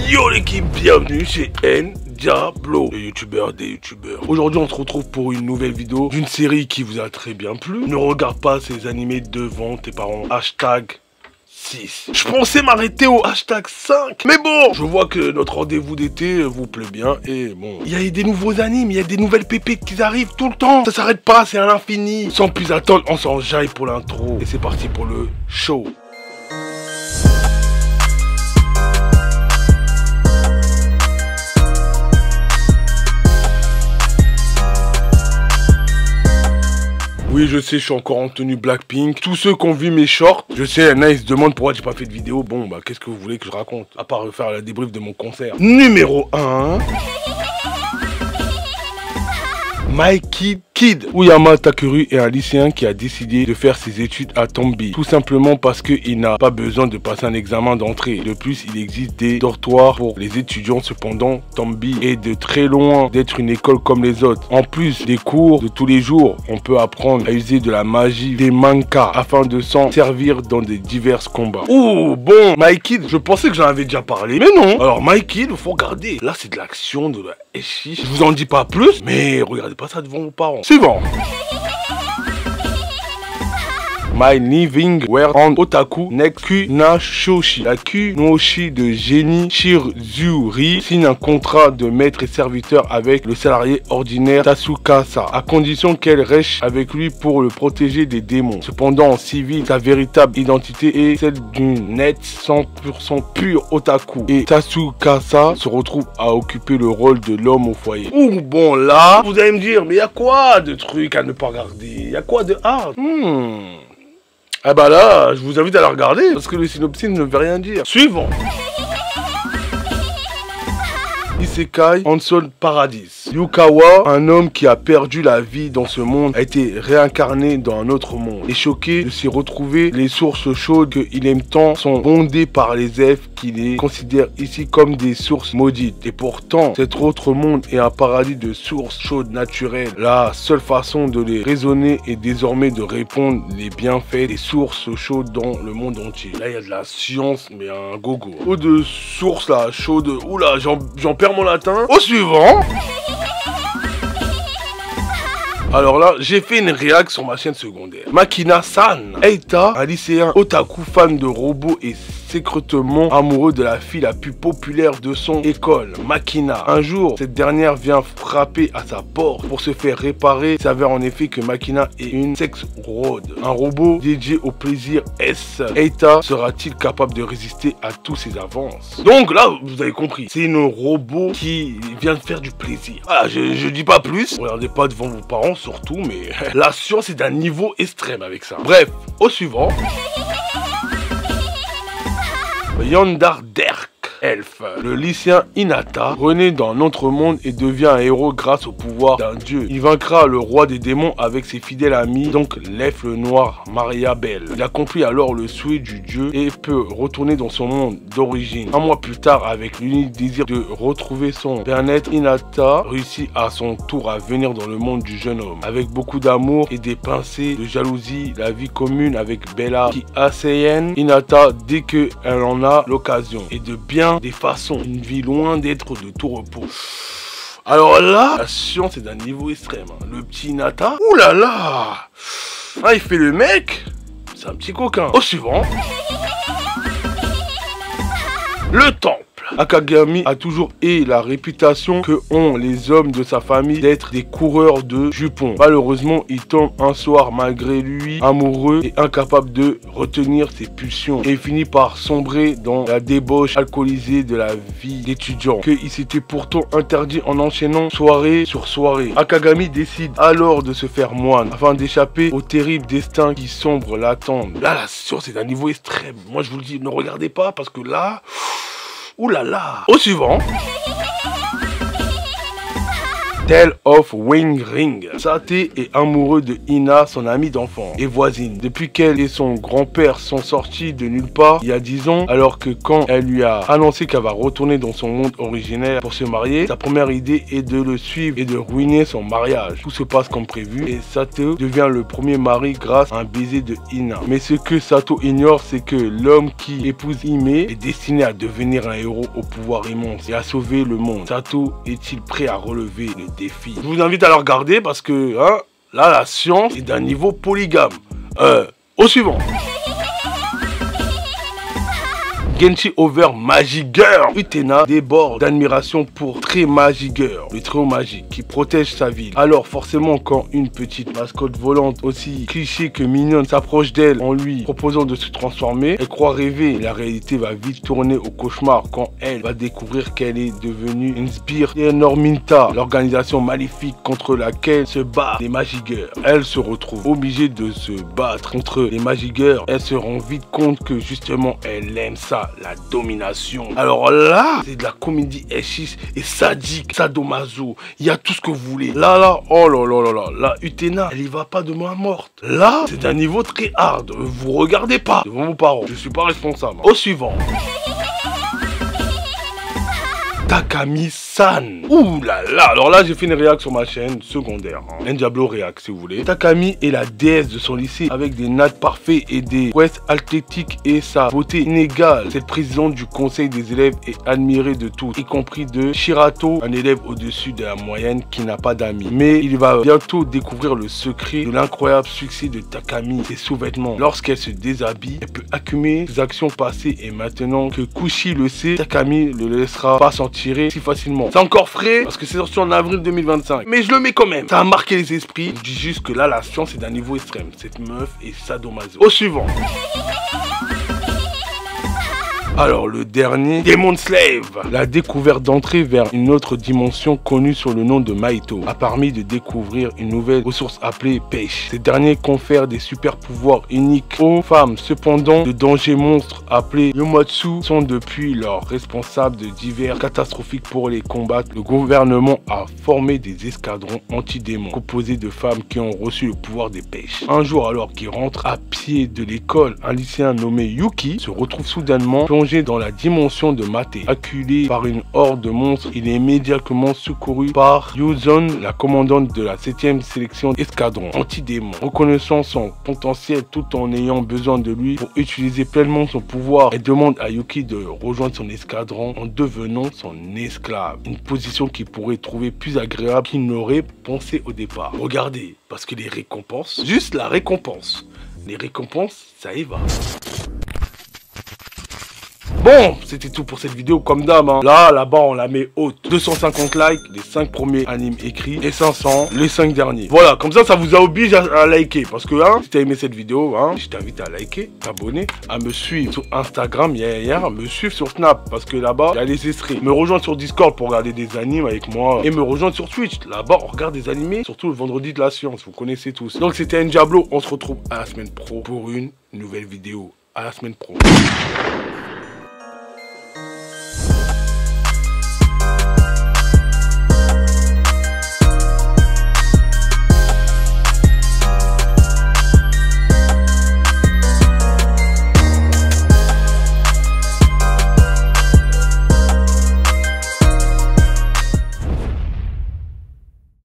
Yo l'équipe, bienvenue chez N-Diablo, les youtubeurs des youtubeurs. Aujourd'hui on se retrouve pour une nouvelle vidéo d'une série qui vous a très bien plu. Ne regarde pas ces animés devant tes parents. Hashtag 6. Je pensais m'arrêter au hashtag 5. Mais bon, je vois que notre rendez-vous d'été vous plaît bien. Et bon, il y a des nouveaux animes, il y a des nouvelles pépites qui arrivent tout le temps. Ça s'arrête pas, c'est à l'infini. Sans plus attendre, on s'enjaille pour l'intro. Et c'est parti pour le show. Oui, je sais, je suis encore en tenue Blackpink. Tous ceux qui ont vu mes shorts, je sais, Anna, ils se demandent pourquoi j'ai pas fait de vidéo. Bon, bah, qu'est-ce que vous voulez que je raconte? À part faire la débrief de mon concert. Numéro 1. My Kid. Uyama Takeru est un lycéen qui a décidé de faire ses études à Tombi. Tout simplement parce qu'il n'a pas besoin de passer un examen d'entrée. De plus, il existe des dortoirs pour les étudiants. Cependant, Tombi est de très loin d'être une école comme les autres. En plus des cours de tous les jours, on peut apprendre à user de la magie des mankas afin de s'en servir dans des divers combats. Ouh, bon, My Kid, je pensais que j'en avais déjà parlé, mais non. Alors, My Kid, faut regarder. Là, c'est de l'action, de la eshii. Je vous en dis pas plus, mais regardez pas ça devant vos parents. Suivant. My Living Where on Otaku Next Kunashoshi. La Kunoshi de génie Shizuri signe un contrat de maître et serviteur avec le salarié ordinaire Tsukasa, à condition qu'elle reste avec lui pour le protéger des démons. Cependant, en civil, sa véritable identité est celle d'une net 100% pure otaku. Et Tsukasa se retrouve à occuper le rôle de l'homme au foyer. Ouh, bon là, vous allez me dire, mais y a quoi de trucs à ne pas regarder? Y a quoi de hard? Ah bah là, je vous invite à la regarder, parce que le synopsis ne veut rien dire. Suivant. Isekai Hansol Paradis. Yukawa, un homme qui a perdu la vie dans ce monde, a été réincarné dans un autre monde. Et choqué de s'y retrouver, les sources chaudes qu'il aime tant sont bondées par les elfes qui les considèrent ici comme des sources maudites. Et pourtant, cet autre monde est un paradis de sources chaudes naturelles. La seule façon de les raisonner est désormais de répondre les bienfaits des sources chaudes dans le monde entier. Là, il y a de la science, mais un gogo. Eau de source là, chaude. Oula, j'en perds mon latin. Au suivant. Alors là, j'ai fait une réac sur ma chaîne secondaire. Makina-san. Eita, un lycéen otaku fan de robots et secrètement amoureux de la fille la plus populaire de son école, Makina. Un jour, cette dernière vient frapper à sa porte pour se faire réparer. Il s'avère en effet que Makina est une sex robot, un robot dédié au plaisir S. Eita sera-t-il capable de résister à tous ses avances? Donc là, vous avez compris, c'est une robot qui vient de faire du plaisir. Voilà, je dis pas plus. Regardez pas devant vos parents surtout, mais la science est d'un niveau extrême avec ça. Bref, au suivant. Yondarderk Elf. Le lycéen Hinata renaît dans un autre monde et devient un héros grâce au pouvoir d'un dieu. Il vaincra le roi des démons avec ses fidèles amis, donc l'elfe le noir Maria Belle. Il accomplit alors le souhait du dieu et peut retourner dans son monde d'origine. Un mois plus tard, avec l'unique désir de retrouver son bien-être, Hinata réussit à son tour à venir dans le monde du jeune homme. Avec beaucoup d'amour et des pincées de jalousie, la vie commune avec Bella qui assaillenne Hinata dès qu'elle en a l'occasion et de bien des façons, une vie loin d'être de tout repos. Alors là, la science est d'un niveau extrême. Le petit Nata, oulala, ah, il fait le mec, c'est un petit coquin. Au suivant. Le temple. Akagami a toujours eu la réputation que ont les hommes de sa famille d'être des coureurs de jupons. Malheureusement, il tombe un soir malgré lui amoureux et incapable de retenir ses pulsions et finit par sombrer dans la débauche alcoolisée de la vie d'étudiant qu'il s'était pourtant interdit en enchaînant soirée sur soirée. Akagami décide alors de se faire moine afin d'échapper au terrible destin qui sombre l'attendent. Là, la science est d'un niveau extrême. Moi, je vous le dis, ne regardez pas parce que là... Ouh là là. Au suivant. Tale of Wing Ring. Sate est amoureux de Hina, son amie d'enfance et voisine. Depuis qu'elle et son grand-père sont sortis de nulle part il y a 10 ans, alors que quand elle lui a annoncé qu'elle va retourner dans son monde originaire pour se marier, sa première idée est de le suivre et de ruiner son mariage. Tout se passe comme prévu et Sato devient le premier mari grâce à un baiser de Hina. Mais ce que Sato ignore, c'est que l'homme qui épouse Hime est destiné à devenir un héros au pouvoir immense et à sauver le monde. Sato est-il prêt à relever le défi? Je vous invite à le regarder parce que là, la science est d'un niveau polygame. Au suivant. Genshi Over Magic Girl. Utena déborde d'admiration pour Très Magic Girl, le trio magique qui protège sa ville. Alors forcément, quand une petite mascotte volante aussi cliché que mignonne s'approche d'elle en lui proposant de se transformer, elle croit rêver. La réalité va vite tourner au cauchemar quand elle va découvrir qu'elle est devenue une sbire Enorminta, l'organisation maléfique contre laquelle se battent les Magic Girls. Elle se retrouve obligée de se battre contre les Magic Girls. Elle se rend vite compte que justement elle aime ça, la domination. Alors là, c'est de la comédie ecchi et sadique, sadomaso. Il y a tout ce que vous voulez. Là, oh là, Utena, elle y va pas de main morte. Là, c'est d'un niveau très hard. Vous regardez pas devant vos parents. Je suis pas responsable. Au suivant. Takami-san. Ouh là là. Alors là, j'ai fait une réac sur ma chaîne secondaire. Un Diablo réac, si vous voulez. Takami est la déesse de son lycée avec des nattes parfaits et des prouesses athlétiques et sa beauté inégale. Cette présidente du conseil des élèves est admirée de tous, y compris de Shirato, un élève au-dessus de la moyenne qui n'a pas d'amis. Mais il va bientôt découvrir le secret de l'incroyable succès de Takami, ses sous-vêtements. Lorsqu'elle se déshabille, elle peut accumuler ses actions passées et maintenant que Kushi le sait, Takami ne le laissera pas s'en tirer si facilement. C'est encore frais parce que c'est sorti en avril 2025. Mais je le mets quand même. Ça a marqué les esprits. Je dis juste que là, la science est d'un niveau extrême. Cette meuf est sadomaso. Au suivant. Alors le dernier, Demon Slave. La découverte d'entrée vers une autre dimension connue sous le nom de Maito a permis de découvrir une nouvelle ressource appelée pêche. Ces derniers confèrent des super pouvoirs uniques aux femmes. Cependant, de dangers monstres appelés Yomatsu sont depuis leurs responsables de divers catastrophiques pour les combattre. Le gouvernement a formé des escadrons anti-démons composés de femmes qui ont reçu le pouvoir des pêches. Un jour, alors qu'il rentre à pied de l'école, un lycéen nommé Yuki se retrouve soudainement plongé dans la dimension de Mate. Acculé par une horde de monstres, il est immédiatement secouru par Yuzon, la commandante de la 7e sélection escadron anti-démon. Reconnaissant son potentiel tout en ayant besoin de lui pour utiliser pleinement son pouvoir, elle demande à Yuki de rejoindre son escadron en devenant son esclave. Une position qu'il pourrait trouver plus agréable qu'il n'aurait pensé au départ. Regardez, parce que les récompenses, juste la récompense, les récompenses, ça y va. Bon, c'était tout pour cette vidéo comme d'hab. Là-bas, on la met haute. 250 likes, les 5 premiers animes écrits et 500, les 5 derniers. Voilà, comme ça vous a obligé à liker. Parce que, si t'as aimé cette vidéo, je t'invite à liker, t'abonner, à me suivre sur Instagram, me suivre sur Snap. Parce que là-bas, il y a les extraits. Me rejoindre sur Discord pour regarder des animes avec moi. Et me rejoindre sur Twitch. Là-bas, on regarde des animés, surtout le vendredi de la science. Vous connaissez tous. Donc, c'était un Diablo. On se retrouve à la semaine pro pour une nouvelle vidéo. À la semaine pro.